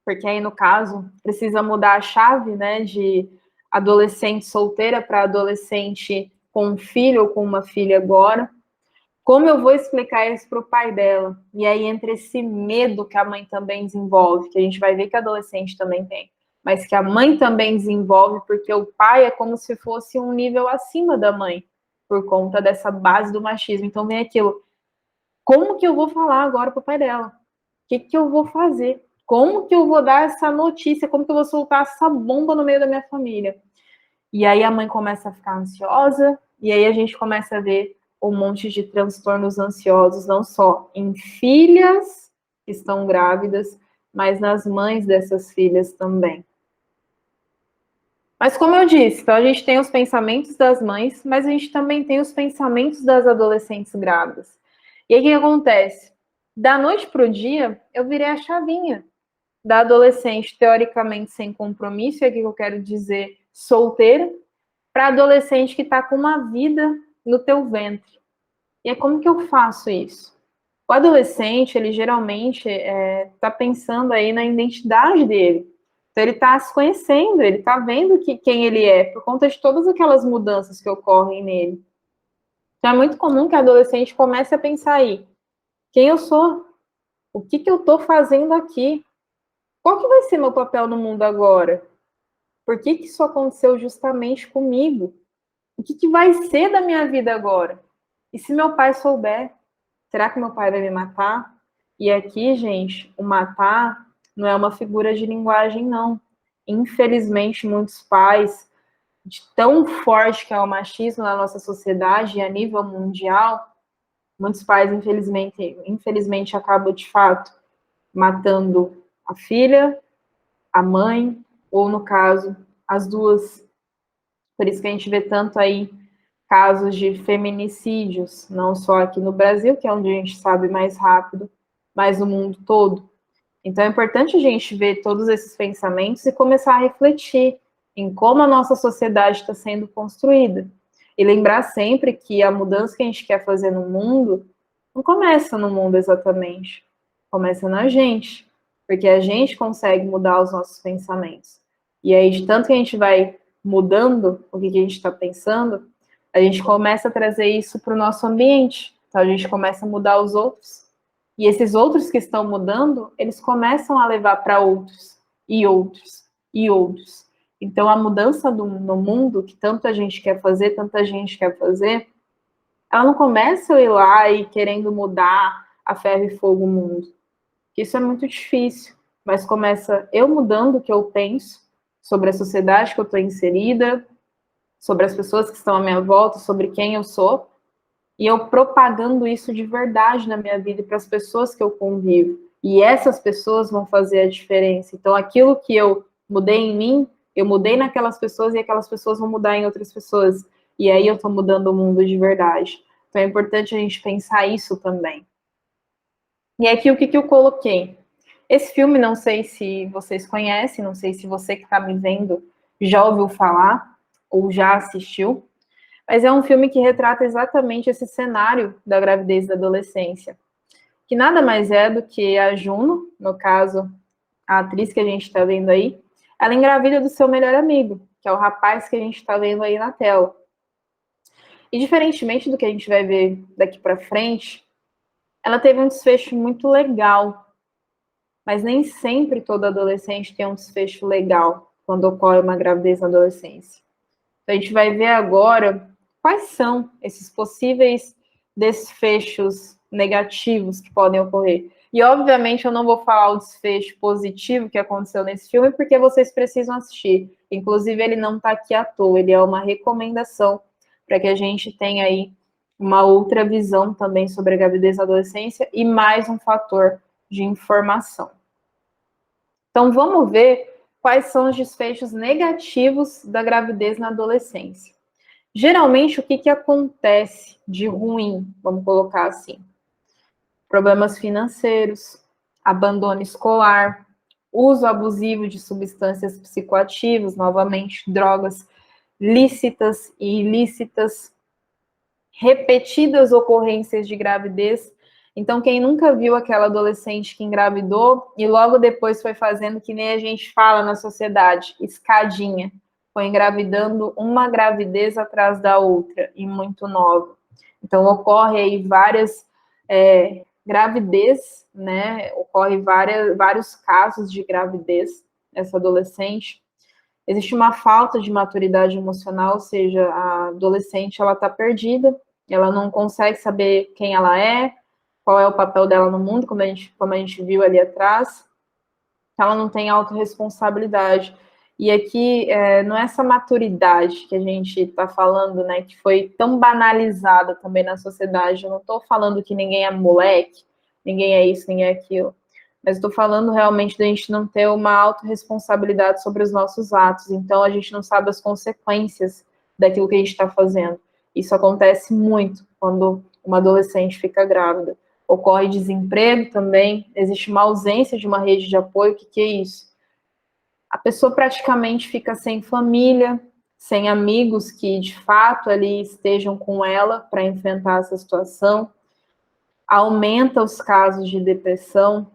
porque aí, no caso, precisa mudar a chave, né, de adolescente solteira para adolescente com um filho ou com uma filha agora. Como eu vou explicar isso para o pai dela? E aí entra esse medo que a mãe também desenvolve, que a gente vai ver que a adolescente também tem, mas que a mãe também desenvolve, porque o pai é como se fosse um nível acima da mãe, por conta dessa base do machismo. Então vem aquilo, como que eu vou falar agora para o pai dela? O que eu vou fazer? Como que eu vou dar essa notícia? Como que eu vou soltar essa bomba no meio da minha família? E aí a mãe começa a ficar ansiosa, e aí a gente começa a ver um monte de transtornos ansiosos, não só em filhas que estão grávidas, mas nas mães dessas filhas também. Mas como eu disse, então a gente tem os pensamentos das mães, mas a gente também tem os pensamentos das adolescentes grávidas. E aí o que acontece? Da noite para o dia, eu virei a chavinha da adolescente teoricamente sem compromisso, e aqui que eu quero dizer solteira, para adolescente que está com uma vida no teu ventre. E é como que eu faço isso? O adolescente, ele geralmente está pensando aí na identidade dele. Então, ele está se conhecendo, ele está vendo quem ele é, por conta de todas aquelas mudanças que ocorrem nele. Então, é muito comum que a adolescente comece a pensar aí, quem eu sou? O que eu estou fazendo aqui? Qual que vai ser meu papel no mundo agora? Por que isso aconteceu justamente comigo? O que vai ser da minha vida agora? E se meu pai souber, será que meu pai vai me matar? E aqui, gente, o matar não é uma figura de linguagem, não. Infelizmente, muitos pais, de tão forte que é o machismo na nossa sociedade e a nível mundial, muitos pais, infelizmente acabam, de fato, matando a filha, a mãe, ou, no caso, as duas. Por isso que a gente vê tanto aí casos de feminicídios, não só aqui no Brasil, que é onde a gente sabe mais rápido, mas no mundo todo. Então é importante a gente ver todos esses pensamentos e começar a refletir em como a nossa sociedade está sendo construída. E lembrar sempre que a mudança que a gente quer fazer no mundo não começa no mundo exatamente, começa na gente, porque a gente consegue mudar os nossos pensamentos. E aí, de tanto que a gente vai mudando o que a gente está pensando, a gente começa a trazer isso para o nosso ambiente. Então, a gente começa a mudar os outros. E esses outros que estão mudando, eles começam a levar para outros, e outros, e outros. Então, a mudança no mundo, que tanta gente quer fazer, ela não começa eu ir lá e querendo mudar a ferro e fogo o mundo. Isso é muito difícil, mas começa eu mudando o que eu penso sobre a sociedade que eu estou inserida, sobre as pessoas que estão à minha volta, sobre quem eu sou, e eu propagando isso de verdade na minha vida para as pessoas que eu convivo. E essas pessoas vão fazer a diferença. Então, aquilo que eu mudei em mim, eu mudei naquelas pessoas e aquelas pessoas vão mudar em outras pessoas. E aí eu estou mudando o mundo de verdade. Então, é importante a gente pensar isso também. E aqui o que eu coloquei? Esse filme, não sei se vocês conhecem, não sei se você que está me vendo já ouviu falar ou já assistiu, mas é um filme que retrata exatamente esse cenário da gravidez da adolescência, que nada mais é do que a Juno, no caso, a atriz que a gente está vendo aí, ela engravida do seu melhor amigo, que é o rapaz que a gente está vendo aí na tela. E diferentemente do que a gente vai ver daqui para frente, ela teve um desfecho muito legal, mas nem sempre todo adolescente tem um desfecho legal quando ocorre uma gravidez na adolescência. Então, a gente vai ver agora quais são esses possíveis desfechos negativos que podem ocorrer. E, obviamente, eu não vou falar o desfecho positivo que aconteceu nesse filme, porque vocês precisam assistir. Inclusive, ele não está aqui à toa, ele é uma recomendação para que a gente tenha aí uma outra visão também sobre a gravidez na adolescência e mais um fator de informação. Então, vamos ver quais são os desfechos negativos da gravidez na adolescência. Geralmente, o que acontece de ruim, vamos colocar assim? Problemas financeiros, abandono escolar, uso abusivo de substâncias psicoativas, novamente, drogas lícitas e ilícitas, repetidas ocorrências de gravidez. Então, quem nunca viu aquela adolescente que engravidou e logo depois foi fazendo que nem a gente fala na sociedade, escadinha. foi engravidando uma gravidez atrás da outra, e muito nova. Então, ocorre aí várias gravidez, né? Ocorre vários casos de gravidez nessa adolescente. Existe uma falta de maturidade emocional, ou seja, a adolescente ela está perdida, ela não consegue saber quem ela é, qual é o papel dela no mundo, como a gente viu ali atrás. Ela não tem autorresponsabilidade. E aqui, não é essa maturidade que a gente está falando, né, que foi tão banalizada também na sociedade. Eu não estou falando que ninguém é moleque, ninguém é isso, ninguém é aquilo. Mas estou falando realmente da gente não ter uma autorresponsabilidade sobre os nossos atos. Então, a gente não sabe as consequências daquilo que a gente está fazendo. Isso acontece muito quando uma adolescente fica grávida. Ocorre desemprego também, existe uma ausência de uma rede de apoio. O que é isso? A pessoa praticamente fica sem família, sem amigos que de fato ali estejam com ela para enfrentar essa situação. Aumenta os casos de depressão,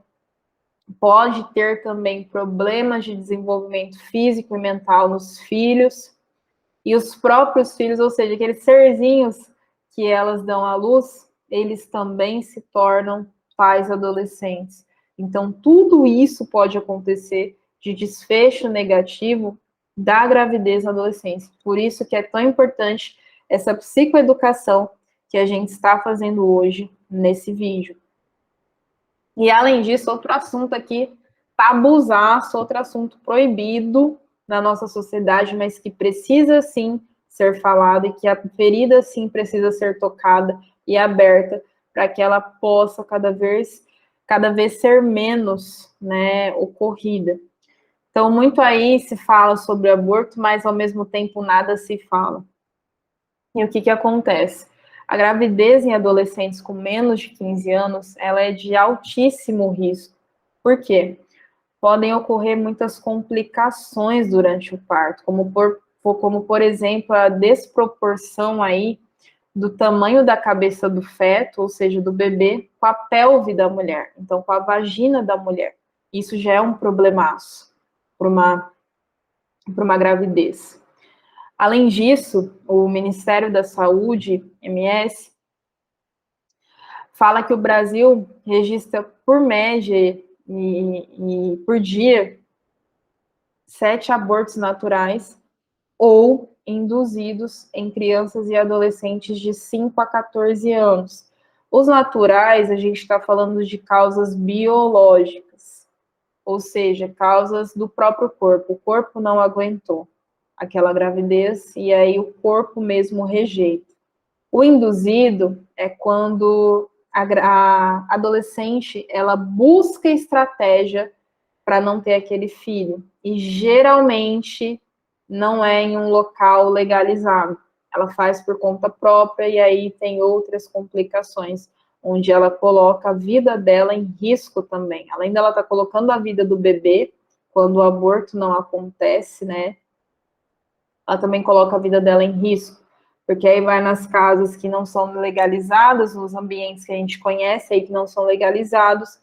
pode ter também problemas de desenvolvimento físico e mental nos filhos, e os próprios filhos, ou seja, aqueles serzinhos que elas dão à luz, eles também se tornam pais adolescentes. Então, tudo isso pode acontecer de desfecho negativo da gravidez na adolescência. Por isso que é tão importante essa psicoeducação que a gente está fazendo hoje nesse vídeo. E, além disso, outro assunto aqui, tabuzaço, outro assunto proibido na nossa sociedade, mas que precisa, sim, ser falado e que a ferida, sim, precisa ser tocada e aberta para que ela possa cada vez ser menos, né, ocorrida. Então, muito aí se fala sobre aborto, mas, ao mesmo tempo, nada se fala. E o que acontece? A gravidez em adolescentes com menos de 15 anos, ela é de altíssimo risco. Por quê? Podem ocorrer muitas complicações durante o parto, como por exemplo, a desproporção aí do tamanho da cabeça do feto, ou seja, do bebê, com a pelve da mulher, então com a vagina da mulher. Isso já é um problemaço para uma gravidez. Além disso, o Ministério da Saúde, MS, fala que o Brasil registra por média e por dia 7 abortos naturais ou induzidos em crianças e adolescentes de 5 a 14 anos. Os naturais, a gente está falando de causas biológicas, ou seja, causas do próprio corpo. O corpo não aguentou aquela gravidez e aí o corpo mesmo rejeita. O induzido é quando a adolescente ela busca estratégia para não ter aquele filho e geralmente não é em um local legalizado. Ela faz por conta própria e aí tem outras complicações, onde ela coloca a vida dela em risco também. Além dela estar colocando a vida do bebê, quando o aborto não acontece, né? Ela também coloca a vida dela em risco, porque aí vai nas casas que não são legalizadas, nos ambientes que a gente conhece aí que não são legalizados,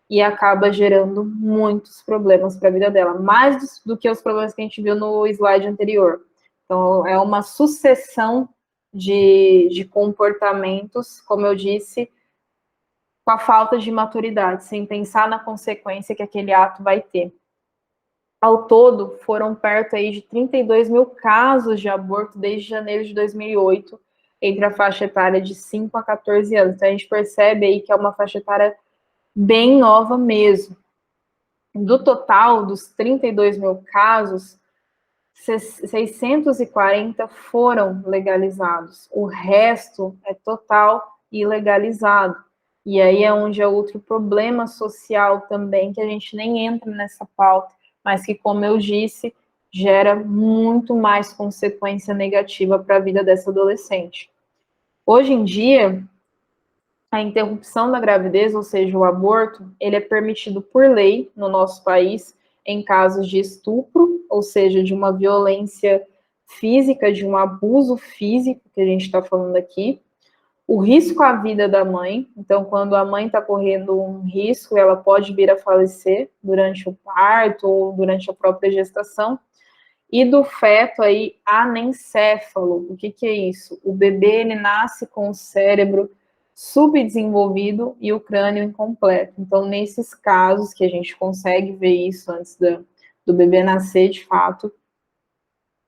e acaba gerando muitos problemas para a vida dela, mais do que os problemas que a gente viu no slide anterior. Então, é uma sucessão de comportamentos, como eu disse, com a falta de maturidade, sem pensar na consequência que aquele ato vai ter. Ao todo, foram perto aí de 32 mil casos de aborto desde janeiro de 2008, entre a faixa etária de 5 a 14 anos. Então, a gente percebe aí que é uma faixa etária bem nova mesmo. Do total dos 32 mil casos, 640 foram legalizados. O resto é total ilegalizado. E aí é onde é outro problema social também, que a gente nem entra nessa pauta, mas que, como eu disse, gera muito mais consequência negativa para a vida dessa adolescente. Hoje em dia, a interrupção da gravidez, ou seja, o aborto, ele é permitido por lei no nosso país em casos de estupro, ou seja, de uma violência física, de um abuso físico, que a gente está falando aqui, o risco à vida da mãe, então quando a mãe está correndo um risco, ela pode vir a falecer durante o parto ou durante a própria gestação, e do feto aí anencéfalo. O que que é isso? O bebê, ele nasce com o cérebro subdesenvolvido e o crânio incompleto. Então, nesses casos que a gente consegue ver isso antes do bebê nascer, de fato,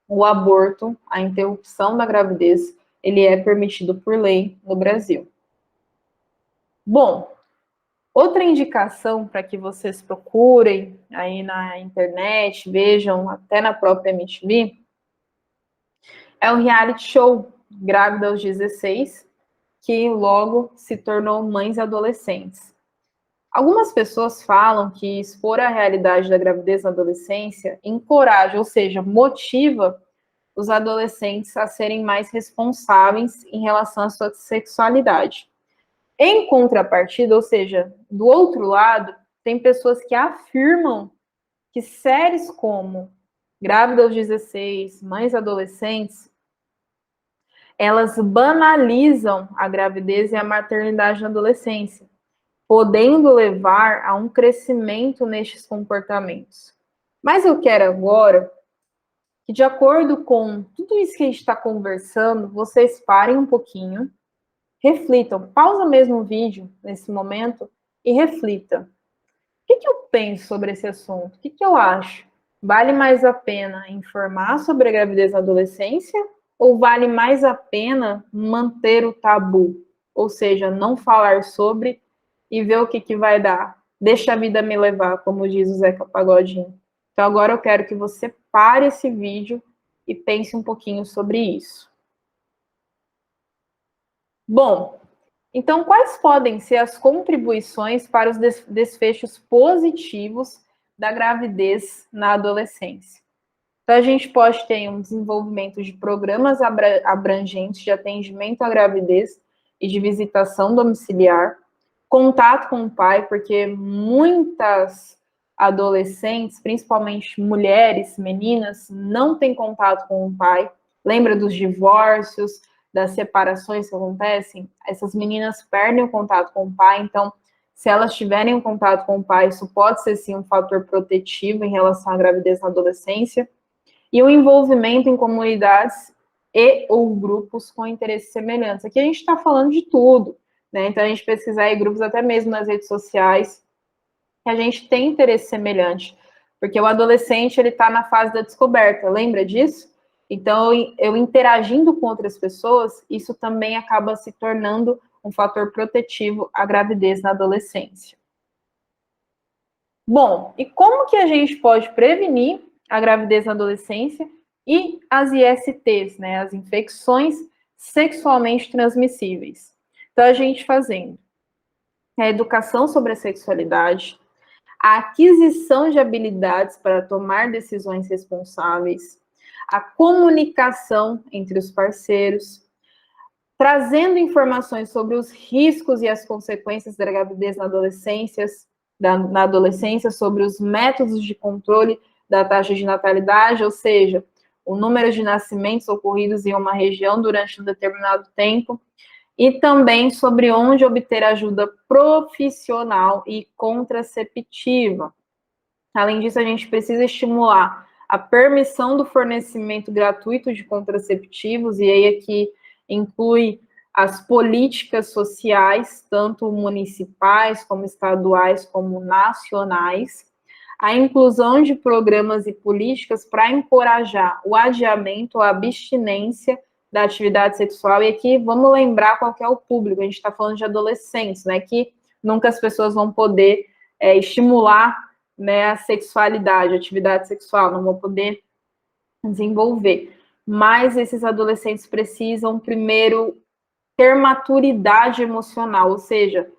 o aborto, a interrupção da gravidez, ele é permitido por lei no Brasil. Bom, outra indicação para que vocês procurem aí na internet, vejam até na própria MTV, é o reality show Grávida aos 16, que logo se tornou Mães Adolescentes. Algumas pessoas falam que expor a realidade da gravidez na adolescência encoraja, ou seja, motiva os adolescentes a serem mais responsáveis em relação à sua sexualidade. Em contrapartida, ou seja, do outro lado, tem pessoas que afirmam que séries como Grávida aos 16, Mães Adolescentes, elas banalizam a gravidez e a maternidade na adolescência, podendo levar a um crescimento nestes comportamentos. Mas eu quero agora que, de acordo com tudo isso que a gente está conversando, vocês parem um pouquinho, reflitam, pausa mesmo o vídeo nesse momento e reflita. O que eu penso sobre esse assunto? O que eu acho? Vale mais a pena informar sobre a gravidez na adolescência ou vale mais a pena manter o tabu? Ou seja, não falar sobre e ver o que vai dar. Deixa a vida me levar, como diz o Zeca Pagodinho. Então agora eu quero que você pare esse vídeo e pense um pouquinho sobre isso. Bom, então quais podem ser as contribuições para os desfechos positivos da gravidez na adolescência? Então a gente pode ter um desenvolvimento de programas abrangentes de atendimento à gravidez e de visitação domiciliar, contato com o pai, porque muitas adolescentes, principalmente mulheres, meninas, não têm contato com o pai. Lembra dos divórcios, das separações que acontecem? Essas meninas perdem o contato com o pai, então, se elas tiverem um contato com o pai, isso pode ser, sim, um fator protetivo em relação à gravidez na adolescência. E o envolvimento em comunidades e ou grupos com interesses semelhantes. Aqui a gente está falando de tudo, né? Então, a gente pesquisar aí grupos até mesmo nas redes sociais, que a gente tem interesse semelhante, porque o adolescente, ele está na fase da descoberta, lembra disso? Então, eu interagindo com outras pessoas, isso também acaba se tornando um fator protetivo à gravidez na adolescência. Bom, e como que a gente pode prevenir a gravidez na adolescência e as ISTs, né, as infecções sexualmente transmissíveis? Então, a gente fazendo a educação sobre a sexualidade, a aquisição de habilidades para tomar decisões responsáveis, a comunicação entre os parceiros, trazendo informações sobre os riscos e as consequências da gravidez na adolescência, sobre os métodos de controle da taxa de natalidade, ou seja, o número de nascimentos ocorridos em uma região durante um determinado tempo, e também sobre onde obter ajuda profissional e contraceptiva. Além disso, a gente precisa estimular a permissão do fornecimento gratuito de contraceptivos, e aí aqui inclui as políticas sociais, tanto municipais, como estaduais, como nacionais, a inclusão de programas e políticas para encorajar o adiamento, a abstinência da atividade sexual. E aqui vamos lembrar qual que é o público, a gente está falando de adolescentes, né, que nunca as pessoas vão poder estimular, né, a sexualidade, a atividade sexual, não vão poder desenvolver. Mas esses adolescentes precisam primeiro ter maturidade emocional, ou seja,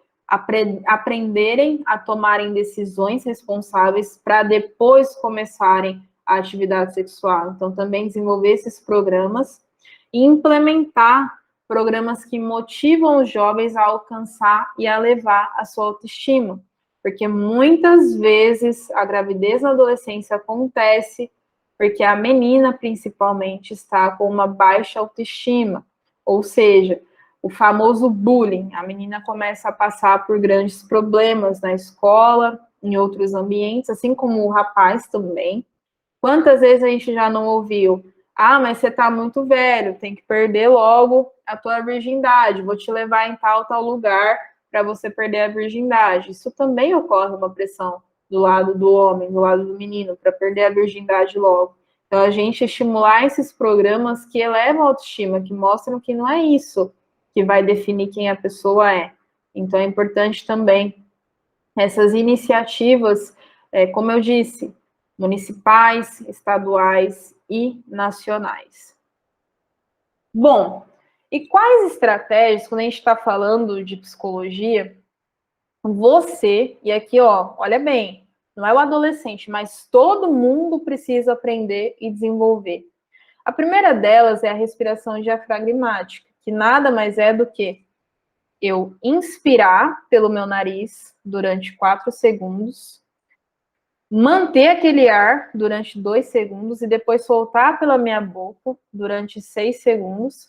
aprenderem a tomarem decisões responsáveis para depois começarem a atividade sexual. Então, também desenvolver esses programas e implementar programas que motivam os jovens a alcançar e a levar a sua autoestima. Porque muitas vezes a gravidez na adolescência acontece porque a menina, principalmente, está com uma baixa autoestima. Ou seja, o famoso bullying. A menina começa a passar por grandes problemas na escola, em outros ambientes, assim como o rapaz também. Quantas vezes a gente já não ouviu? Ah, mas você está muito velho, tem que perder logo a tua virgindade, vou te levar em tal lugar para você perder a virgindade. Isso também ocorre uma pressão do lado do homem, do lado do menino, para perder a virgindade logo. Então, a gente estimular esses programas que elevam a autoestima, que mostram que não é isso que vai definir quem a pessoa é. Então, é importante também essas iniciativas, como eu disse, municipais, estaduais e nacionais. Bom, e quais estratégias, quando a gente está falando de psicologia, você, e aqui, ó, olha bem, não é o adolescente, mas todo mundo precisa aprender e desenvolver. A primeira delas é a respiração diafragmática, que nada mais é do que eu inspirar pelo meu nariz durante 4 segundos, manter aquele ar durante 2 segundos e depois soltar pela minha boca durante 6 segundos,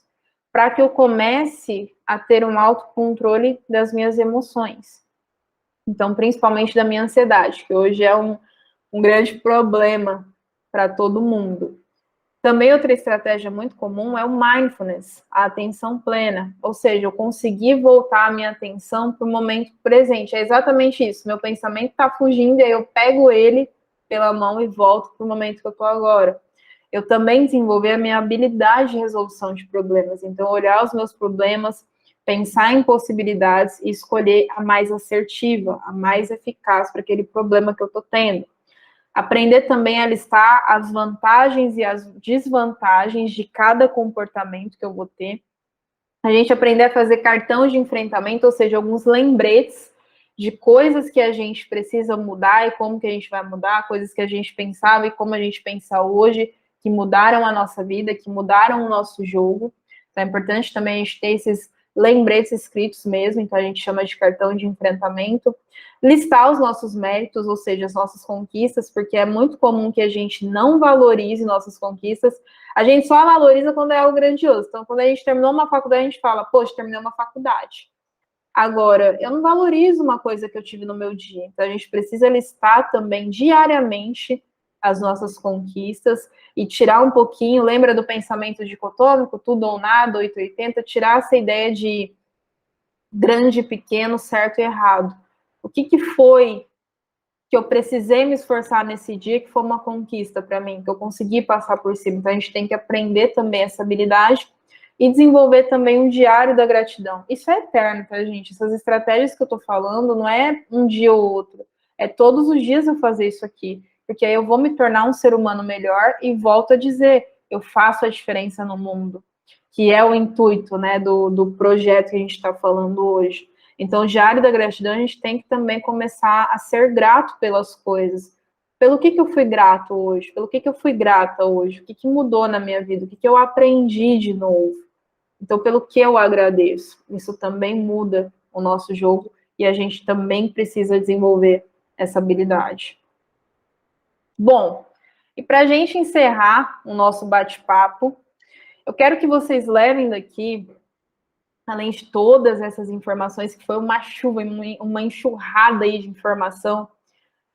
para que eu comece a ter um autocontrole das minhas emoções. Então, principalmente da minha ansiedade, que hoje é um grande problema para todo mundo. Também outra estratégia muito comum é o mindfulness, a atenção plena, ou seja, eu conseguir voltar a minha atenção para o momento presente. É exatamente isso, meu pensamento está fugindo e aí eu pego ele pela mão e volto para o momento que eu estou agora. Eu também desenvolvi a minha habilidade de resolução de problemas, então olhar os meus problemas, pensar em possibilidades e escolher a mais assertiva, a mais eficaz para aquele problema que eu estou tendo. Aprender também a listar as vantagens e as desvantagens de cada comportamento que eu vou ter. A gente aprender a fazer cartão de enfrentamento, ou seja, alguns lembretes de coisas que a gente precisa mudar e como que a gente vai mudar, coisas que a gente pensava e como a gente pensa hoje, que mudaram a nossa vida, que mudaram o nosso jogo. Então é importante também a gente ter esses lembretes escritos mesmo, então a gente chama de cartão de enfrentamento. Listar os nossos méritos, ou seja, as nossas conquistas, porque é muito comum que a gente não valorize nossas conquistas. A gente só valoriza quando é algo grandioso. Então, quando a gente terminou uma faculdade, a gente fala, poxa, terminei uma faculdade. Agora, eu não valorizo uma coisa que eu tive no meu dia. Então, a gente precisa listar também diariamente as nossas conquistas e tirar um pouquinho, lembra do pensamento dicotômico, tudo ou nada, 880, tirar essa ideia de grande e pequeno, certo e errado. O que foi que eu precisei me esforçar nesse dia, que foi uma conquista para mim, que eu consegui passar por cima. Então, a gente tem que aprender também essa habilidade e desenvolver também um diário da gratidão. Isso é eterno, tá, gente? Essas estratégias que eu tô falando não é um dia ou outro. É todos os dias eu fazer isso aqui. Porque aí eu vou me tornar um ser humano melhor e volto a dizer, eu faço a diferença no mundo. Que é o intuito, né, do projeto que a gente está falando hoje. Então, o diário da gratidão, a gente tem que também começar a ser grato pelas coisas. Pelo que eu fui grato hoje? Pelo que eu fui grata hoje? O que mudou na minha vida? O que eu aprendi de novo? Então, pelo que eu agradeço? Isso também muda o nosso jogo e a gente também precisa desenvolver essa habilidade. Bom, e para a gente encerrar o nosso bate-papo, eu quero que vocês levem daqui, além de todas essas informações, que foi uma chuva, uma enxurrada aí de informação,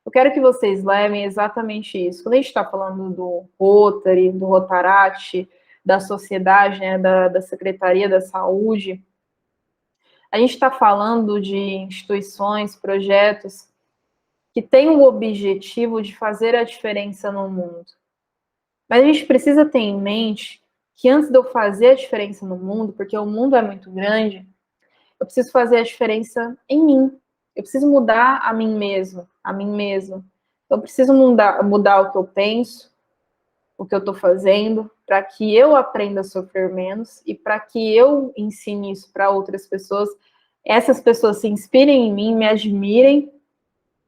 eu quero que vocês levem exatamente isso. Quando a gente está falando do Rotary, do Rotaract, da sociedade, né, da Secretaria da Saúde, a gente está falando de instituições, projetos que têm o objetivo de fazer a diferença no mundo. Mas a gente precisa ter em mente que antes de eu fazer a diferença no mundo, porque o mundo é muito grande, eu preciso fazer a diferença em mim. Eu preciso mudar a mim mesmo, a mim mesma. Eu preciso mudar o que eu penso, o que eu estou fazendo, para que eu aprenda a sofrer menos e para que eu ensine isso para outras pessoas. Essas pessoas se inspirem em mim, me admirem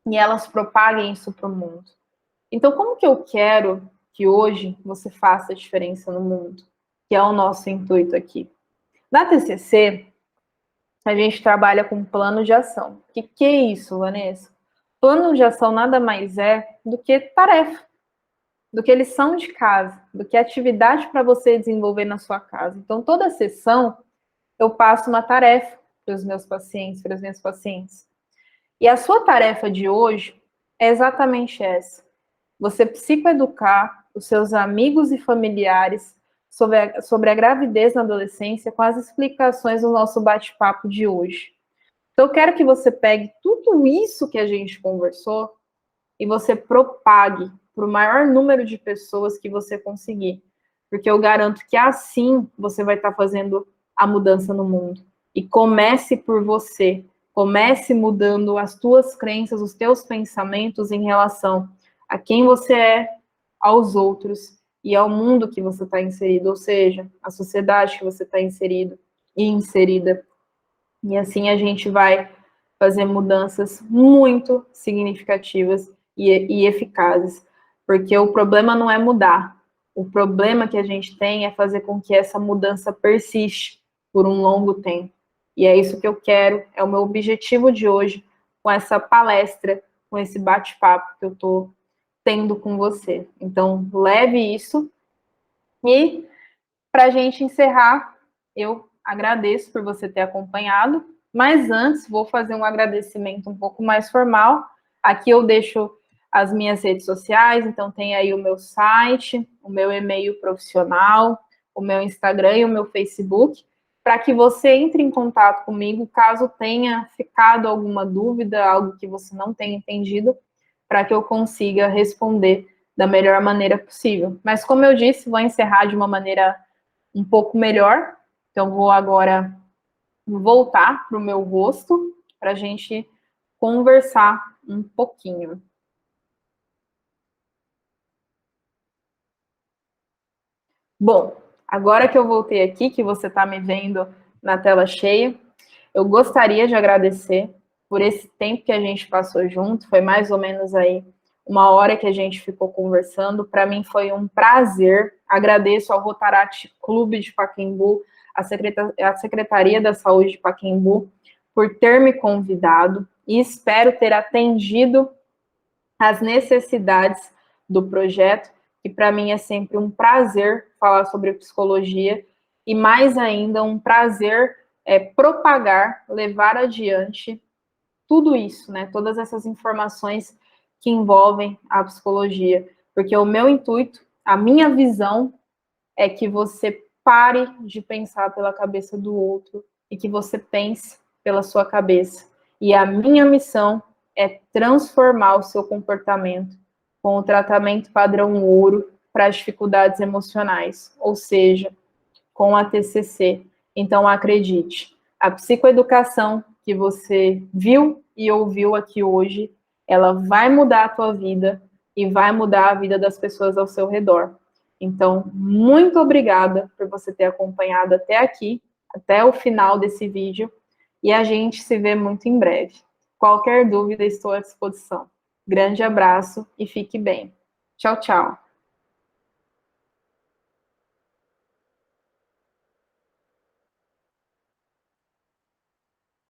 e elas propaguem isso para o mundo. Então, como que eu quero que hoje você faça a diferença no mundo? Que é o nosso intuito aqui. Na TCC, a gente trabalha com plano de ação. O que é isso, Vanessa? Plano de ação nada mais é do que tarefa, do que lição de casa, do que atividade para você desenvolver na sua casa. Então, toda sessão, eu passo uma tarefa para os meus pacientes, para as minhas pacientes. E a sua tarefa de hoje é exatamente essa. Você psicoeducar os seus amigos e familiares sobre a gravidez na adolescência com as explicações do nosso bate-papo de hoje. Então, eu quero que você pegue tudo isso que a gente conversou e você propague para o maior número de pessoas que você conseguir. Porque eu garanto que assim você vai estar fazendo a mudança no mundo. E comece por você. Comece mudando as tuas crenças, os teus pensamentos em relação a quem você é, aos outros e ao mundo que você está inserido, ou seja, a sociedade que você está inserido e inserida. E assim a gente vai fazer mudanças muito significativas e eficazes, porque o problema não é mudar, o problema que a gente tem é fazer com que essa mudança persiste por um longo tempo. E é isso que eu quero, é o meu objetivo de hoje, com essa palestra, com esse bate-papo que eu estou tendo com você. Então, leve isso. E, para a gente encerrar, eu agradeço por você ter acompanhado, mas antes vou fazer um agradecimento um pouco mais formal. Aqui eu deixo as minhas redes sociais, então tem aí o meu site, o meu e-mail profissional, o meu Instagram e o meu Facebook, para que você entre em contato comigo caso tenha ficado alguma dúvida, algo que você não tenha entendido, para que eu consiga responder da melhor maneira possível. Mas, como eu disse, vou encerrar de uma maneira um pouco melhor. Então, vou agora voltar para o meu rosto para a gente conversar um pouquinho. Bom, agora que eu voltei aqui, que você está me vendo na tela cheia, eu gostaria de agradecer por esse tempo que a gente passou junto. Foi mais ou menos aí 1 hora que a gente ficou conversando. Para mim foi um prazer. Agradeço ao Rotaract Clube de Pacaembu, a Secretaria da Saúde de Pacaembu, por ter me convidado e espero ter atendido as necessidades do projeto, que para mim é sempre um prazer falar sobre psicologia e mais ainda um prazer propagar, levar adiante tudo isso, né? Todas essas informações que envolvem a psicologia, porque o meu intuito, a minha visão é que você pare de pensar pela cabeça do outro e que você pense pela sua cabeça. E a minha missão é transformar o seu comportamento com o tratamento padrão ouro para as dificuldades emocionais, ou seja, com a TCC. Então, acredite, a psicoeducação que você viu e ouviu aqui hoje, ela vai mudar a tua vida e vai mudar a vida das pessoas ao seu redor. Então, muito obrigada por você ter acompanhado até aqui, até o final desse vídeo, e a gente se vê muito em breve. Qualquer dúvida, estou à disposição. Grande abraço e fique bem. Tchau, tchau.